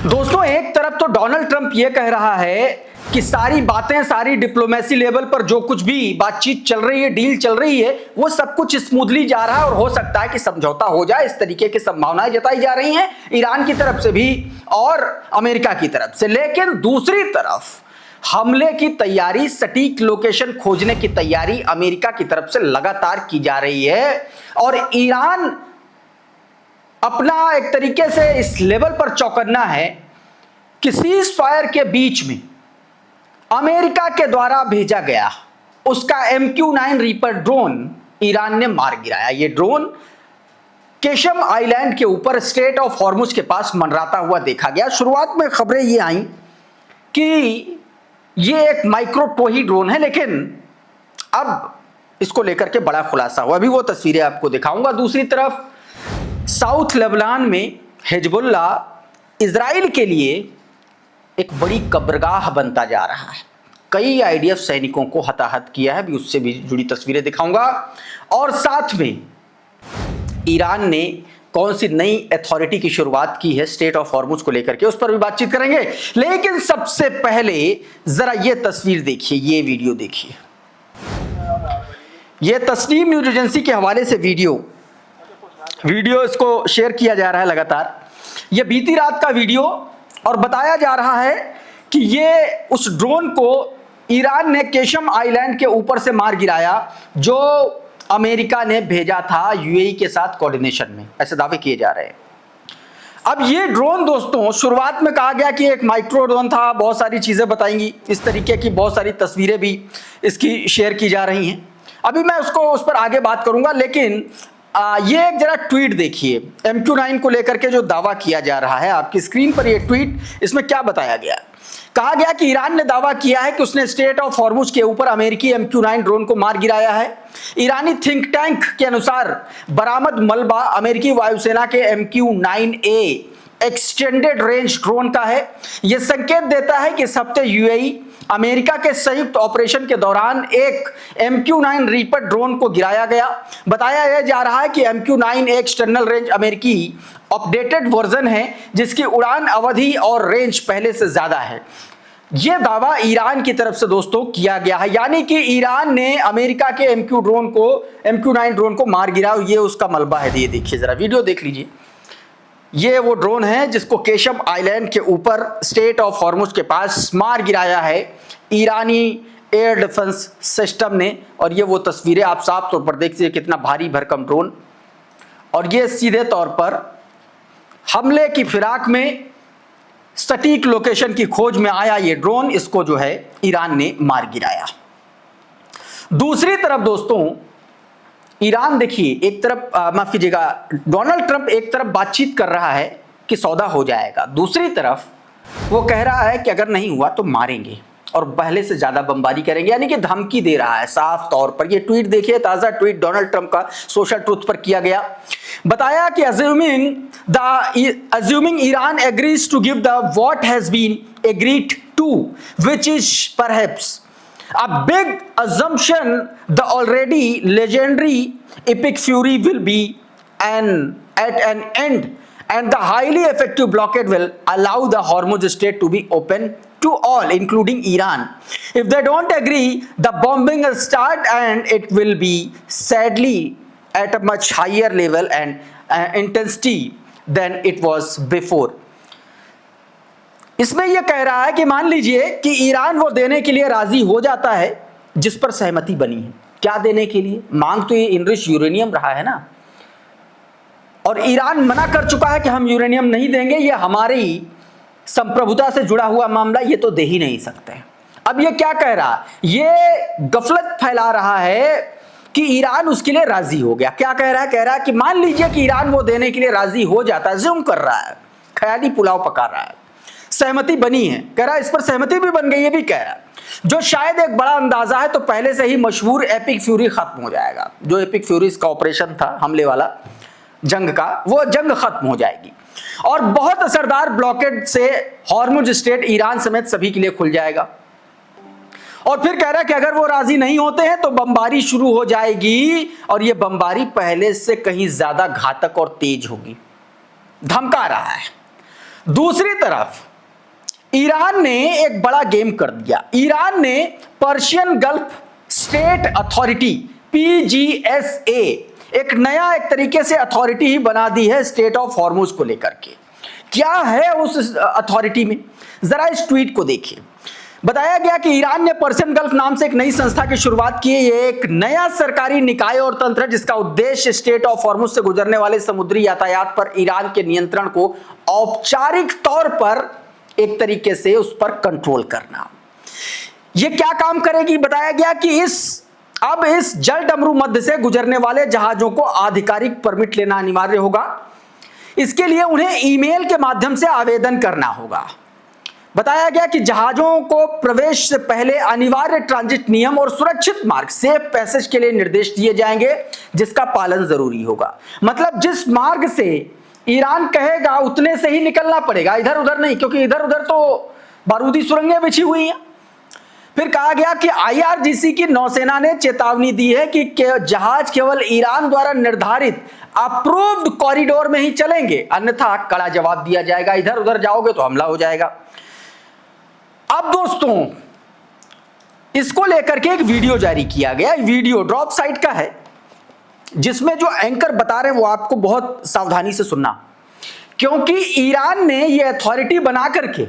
दोस्तों, एक तरफ तो डोनाल्ड ट्रंप ये कह रहा है कि सारी बातें, सारी डिप्लोमेसी लेवल पर जो कुछ भी बातचीत चल रही है, डील चल रही है, वो सब कुछ स्मूथली जा रहा है और हो सकता है कि समझौता हो जाए। इस तरीके की संभावनाएं जताई जा रही हैं ईरान की तरफ से भी और अमेरिका की तरफ से। लेकिन दूसरी तरफ हमले की तैयारी, सटीक लोकेशन खोजने की तैयारी अमेरिका की तरफ से लगातार की जा रही है और ईरान अपना एक तरीके से इस लेवल पर चौकन्ना है कि सीज फायर के बीच में अमेरिका के द्वारा भेजा गया उसका MQ-9 रीपर ड्रोन ईरान ने मार गिराया। यह ड्रोन केशम आइलैंड के ऊपर स्ट्रेट ऑफ हॉर्मुज के पास मंडराता हुआ देखा गया। शुरुआत में खबरें ये आई कि यह एक माइक्रो टोही ड्रोन है, लेकिन अब इसको लेकर के बड़ा खुलासा हुआ। अभी वो तस्वीरें आपको दिखाऊंगा। दूसरी तरफ साउथ लेबनान में हिजबुल्ला इजराइल के लिए एक बड़ी कब्रगाह बनता जा रहा है। कई IDF सैनिकों को हताहत किया है, अभी उससे भी जुड़ी तस्वीरें दिखाऊंगा। और साथ में ईरान ने कौन सी नई अथॉरिटी की शुरुआत की है स्टेट ऑफ हॉर्मुज को लेकर के, उस पर भी बातचीत करेंगे। लेकिन सबसे पहले जरा ये तस्वीर देखिए, ये वीडियो देखिए। ये तस्नीम न्यूज एजेंसी के हवाले से वीडियो इसको शेयर किया जा रहा है लगातार। यह बीती रात का वीडियो और बताया जा रहा है कि ये उस ड्रोन को ईरान ने केशम आइलैंड के ऊपर से मार गिराया जो अमेरिका ने भेजा था UAE के साथ कोऑर्डिनेशन में, ऐसे दावे किए जा रहे हैं। अब ये ड्रोन दोस्तों, शुरुआत में कहा गया कि एक माइक्रो ड्रोन था, बहुत सारी चीजें बताएंगी, इस तरीके की बहुत सारी तस्वीरें भी इसकी शेयर की जा रही हैं। अभी मैं उस पर आगे बात करूंगा, लेकिन ये एक जरा ट्वीट देखिए MQ-9 को लेकर के जो दावा किया जा रहा है। आपकी स्क्रीन पर ये ट्वीट, इसमें क्या बताया गया? कहा गया कि ईरान ने दावा किया है कि उसने स्टेट ऑफ हॉर्मुज के ऊपर अमेरिकी MQ-9 ड्रोन को मार गिराया है। ईरानी थिंक टैंक के अनुसार बरामद मलबा अमेरिकी वायुसेना के MQ-9A एक्सटेंडेड रेंज ड्रोन का है। यह संकेत देता है कि इस हफ्ते UAE अमेरिका के संयुक्त ऑपरेशन के दौरान एक MQ-9 रीपर ड्रोन को गिराया गया। बताया यह जा रहा है कि MQ-9 एक एक्सटर्नल रेंज अमेरिकी अपडेटेड वर्जन है जिसकी उड़ान अवधि और रेंज पहले से ज्यादा है। यह दावा ईरान की तरफ से दोस्तों किया गया है, यानी कि ईरान ने अमेरिका के MQ-9 ड्रोन को मार गिराया। ये उसका मलबा है। ये देखिए, जरा वीडियो देख लीजिए। ये वो ड्रोन है जिसको केशम आइलैंड के ऊपर स्टेट ऑफ हॉर्मुज के पास मार गिराया है ईरानी एयर डिफेंस सिस्टम ने। और ये वो तस्वीरें आप साफ तौर पर देख सकते, कितना भारी भरकम ड्रोन। और ये सीधे तौर पर हमले की फिराक में सटीक लोकेशन की खोज में आया ये ड्रोन, इसको जो है ईरान ने मार गिराया। दूसरी तरफ दोस्तों, ईरान देखिए, एक तरफ माफ कीजिएगा, डोनाल्ड ट्रंप एक तरफ बातचीत कर रहा है कि सौदा हो जाएगा, दूसरी तरफ वो कह रहा है कि अगर नहीं हुआ तो मारेंगे और पहले से ज्यादा बमबारी करेंगे, यानी कि धमकी दे रहा है साफ तौर पर। ये ट्वीट देखिए, ताजा ट्वीट डोनाल्ड ट्रंप का सोशल ट्रूथ पर किया गया। बताया कि assuming Iran agrees to give the what has been agreed to, which is perhaps a big assumption, the already legendary epic fury will be at an end and the highly effective blockade will allow the Hormuz Strait to be open to all, including Iran. If they don't agree, the bombing will start and it will be sadly at a much higher level and intensity than it was before. इसमें यह कह रहा है कि मान लीजिए कि Iran वो देने के लिए राजी हो जाता है जिस पर सहमति बनी है। क्या देने के लिए? मांग तो ये इनरिच यूरेनियम रहा है ना, और ईरान मना कर चुका है कि हम यूरेनियम नहीं देंगे, ये हमारी संप्रभुता से जुड़ा हुआ मामला, ये तो दे ही नहीं सकते। अब ये क्या कह रहा? ये गफलत फैला रहा है कि ईरान उसके लिए राजी हो गया। क्या कह रहा है? कह रहा है कि मान लीजिए कि ईरान वो देने के लिए राजी हो जाता है, ज़ूम कर रहा है, ख्याली पुलाव पका रहा है, सहमति बनी है, कह रहा है इस पर सहमति भी बन गई, ये भी कह रहा है, जो शायद एक बड़ा अंदाजा है, तो पहले से ही मशहूर एपिक फ्यूरी खत्म हो जाएगा। जो एपिक फ्यूरी का ऑपरेशन था, हमले वाला जंग का, वो जंग खत्म हो जाएगी और बहुत असरदार ब्लॉकेड से हॉर्मुज स्ट्रेट ईरान समेत सभी के लिए खुल जाएगा। और फिर कह रहा है कि अगर वो राजी नहीं होते हैं तो बमबारी शुरू हो जाएगी और ये बमबारी पहले से कहीं ज्यादा घातक और तेज होगी। धमका रहा है। दूसरी तरफ ईरान ने एक बड़ा गेम कर दिया। ईरान ने Persian gulf state authority PGSA एक नया एक तरीके से अथॉरिटी ही बना दी है स्टेट ऑफ हॉर्मुज को लेकर के। क्या है उस अथॉरिटी में, जरा इस ट्वीट को देखिए। बताया गया कि ईरान ने पर्शियन गल्फ नाम से एक नई संस्था की शुरुआत की है। यह एक नया सरकारी निकाय और तंत्र है जिसका उद्देश्य स्टेट ऑफ हॉर्मुज से गुजरने वाले समुद्री यातायात पर ईरान के नियंत्रण को औपचारिक तौर पर एक तरीके से उस पर कंट्रोल करना। यह क्या काम करेगी, बताया गया कि अब इस जल डमरू मध्य से गुजरने वाले जहाजों को आधिकारिक परमिट लेना अनिवार्य होगा। इसके लिए उन्हें ईमेल के माध्यम से आवेदन करना होगा। बताया गया कि जहाजों को प्रवेश से पहले अनिवार्य ट्रांजिट नियम और सुरक्षित मार्ग सेफ पैसेज के लिए निर्देश दिए जाएंगे जिसका पालन जरूरी होगा। मतलब जिस मार्ग से ईरान कहेगा उतने से ही निकलना पड़ेगा, इधर उधर नहीं, क्योंकि इधर उधर तो बारूदी सुरंगें बिछी हुई हैं। फिर कहा गया कि IRGC की नौसेना ने चेतावनी दी है कि जहाज केवल ईरान द्वारा निर्धारित अप्रूव्ड कॉरिडोर में ही चलेंगे, अन्यथा कड़ा जवाब दिया जाएगा। इधर उधर जाओगे तो हमला हो जाएगा। अब दोस्तों इसको लेकर के एक वीडियो जारी किया गया। वीडियो ड्रॉप साइट का है जिसमें जो एंकर बता रहे हैं वो आपको बहुत सावधानी से सुनना, क्योंकि ईरान ने ये अथॉरिटी बना करके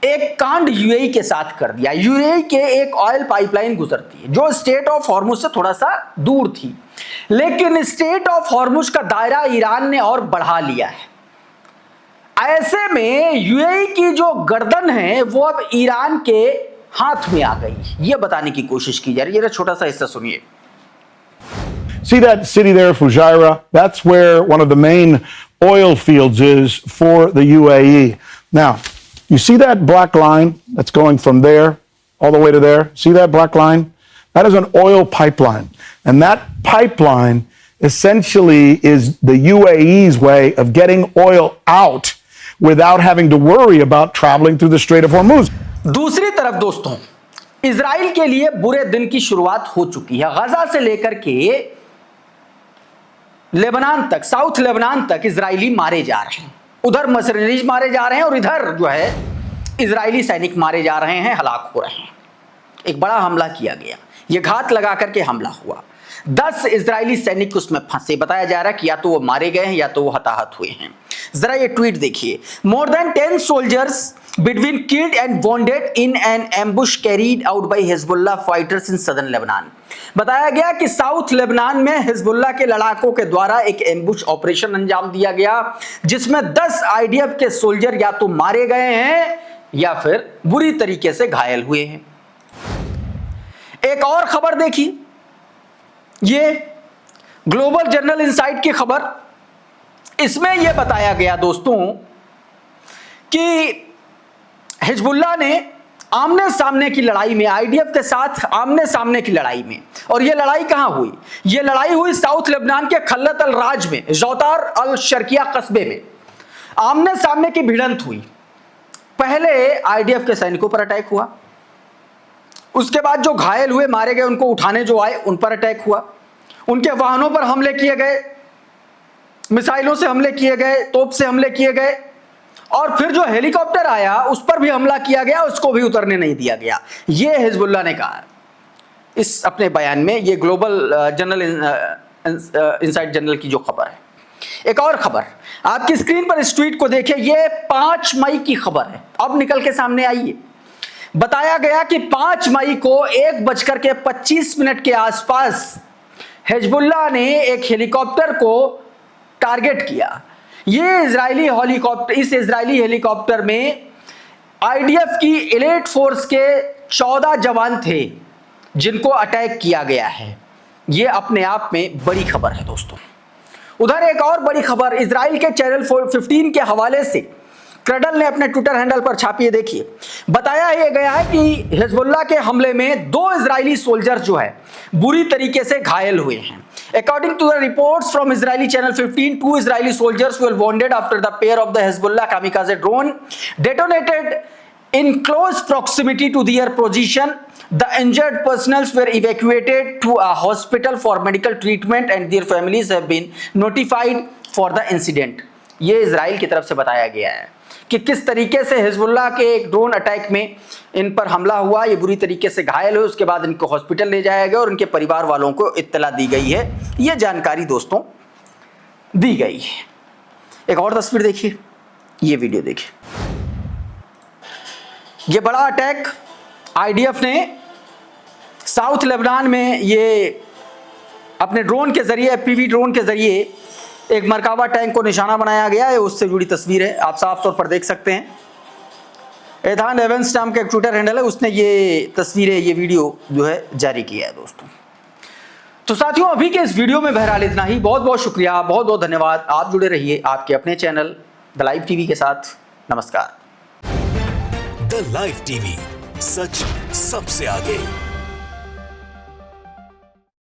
एक कांड UAE के साथ कर दिया। UAE के एक ऑयल पाइपलाइन गुजरती है जो स्टेट ऑफ हॉर्मुज से थोड़ा सा दूर थी, लेकिन स्टेट ऑफ हॉर्मुज का दायरा ईरान ने और बढ़ा लिया है। ऐसे में UAE की जो गर्दन है वो अब ईरान के हाथ में आ गई, ये बताने की कोशिश की जा रही है। जरा छोटा सा हिस्सा सुनिए। See that city there, Fujairah? That's where one of the main oil fields is for the UAE. Now, you see that black line that's going from there all the way to there? See that black line? That is an oil pipeline. And that pipeline essentially is the UAE's way of getting oil out without having to worry about traveling through the Strait of Hormuz. दूसरी तरफ दोस्तों Israel के लिए बुरे दिन की शुरुआत हो चुकी है। गजा से लेकर के लेबनान तक, साउथ लेबनान तक इजरायली मारे जा रहे हैं। उधर मर्सनरीज मारे जा रहे हैं और इधर जो है इजरायली सैनिक मारे जा रहे हैं, हलाक हो रहे हैं। एक बड़ा हमला किया गया, यह घात लगा करके हमला हुआ। 10 इजरायली सैनिक उसमें फंसे। बताया जा रहा है कि या तो वो मारे गए हैं या तो वो हताहत हुए हैं। जरा ये ट्वीट देखिए। More than 10 soldiers between killed and wounded in an ambush carried out by Hezbollah fighters in southern Lebanon। बताया गया कि साउथ लेबनान में हिजबुल्लाह के लड़ाकों के द्वारा एक एम्बुश ऑपरेशन अंजाम दिया गया जिसमें 10 IDF के सोल्जर या तो मारे गए हैं या फिर बुरी तरीके से घायल हुए हैं। एक और खबर देखिए, ये ग्लोबल जर्नल इनसाइट की खबर। इसमें यह बताया गया दोस्तों कि हिजबुल्लाह ने आमने सामने की लड़ाई में, IDF के साथ आमने सामने की लड़ाई में, और यह लड़ाई कहां हुई? यह लड़ाई हुई साउथ लेबनान के खल्लत अल राज में, जौतार अल शर्किया कस्बे में। आमने सामने की भिड़ंत हुई। पहले IDF के सैनिकों पर अटैक हुआ, उसके बाद जो घायल हुए, मारे गए, उनको उठाने जो आए उन पर अटैक हुआ, उनके वाहनों पर हमले किए गए, मिसाइलों से हमले किए गए, तोप से हमले किए गए, और फिर जो हेलीकॉप्टर आया उस पर भी हमला किया गया, उसको भी उतरने नहीं दिया गया। ये हिजबुल्लाह ने कहा इस अपने बयान में। ये ग्लोबल जर्नल इनसाइट जर्नल की जो खबर है। एक और खबर आपकी स्क्रीन पर इस ट्वीट को देखिए। ये 5 मई की खबर है, अब निकल के सामने आई है। बताया गया कि 5 मई को 1:25 के आसपास हिजबुल्लाह ने एक हेलीकॉप्टर को टारगेट किया। ये इजरायली हेलीकॉप्टर, इस इजरायली हेलीकॉप्टर में IDF की एलीट फोर्स के 14 जवान थे जिनको अटैक किया गया है। ये अपने आप में बड़ी खबर है दोस्तों। उधर एक और बड़ी खबर इजराइल के चैनल 15 के हवाले से क्रडल ने अपने ट्विटर हैंडल पर छापी है। देखिए, बताया यह गया है कि हिजबुल्लाह के हमले में 2 इजरायली सोल्जर जो है बुरी तरीके से घायल हुए हैं। According to the reports from Israeli channel 15, 2 Israeli soldiers were wounded after the pair of the Hezbollah kamikaze drone detonated in close proximity to their position. The injured personnel were evacuated to a hospital for medical treatment and their families have been notified for the incident. ये Israel की तरफ से बताया गया है कि किस तरीके से हिजबुल्लाह के एक ड्रोन अटैक में इन पर हमला हुआ, ये बुरी तरीके से घायल हुए, उसके बाद इनको हॉस्पिटल ले जाया गया और इनके परिवार वालों को इत्तला दी गई है। ये जानकारी दोस्तों दी गई है। एक और तस्वीर देखिए, ये वीडियो देखिए। ये बड़ा अटैक आईडीएफ ने साउथ लेबनान में ये अपने ड्रोन के जरिए, एफपीवी ड्रोन के जरिए एक मरकावा टैंक को निशाना बनाया गया है। उससे जुड़ी तस्वीर है, आप साफ तौर पर देख सकते हैं। एधान एवेंस नाम का एक ट्विटर हैंडल है, उसने ये तस्वीरें, ये वीडियो जो है जारी किया है दोस्तों। तो साथियों, अभी के इस वीडियो में बहरहाल इतना ही। बहुत बहुत शुक्रिया, बहुत बहुत धन्यवाद। आप जुड़े रहिए आपके अपने चैनल द लाइव टीवी के साथ। नमस्कार। द लाइव टीवी, सच सबसे आगे।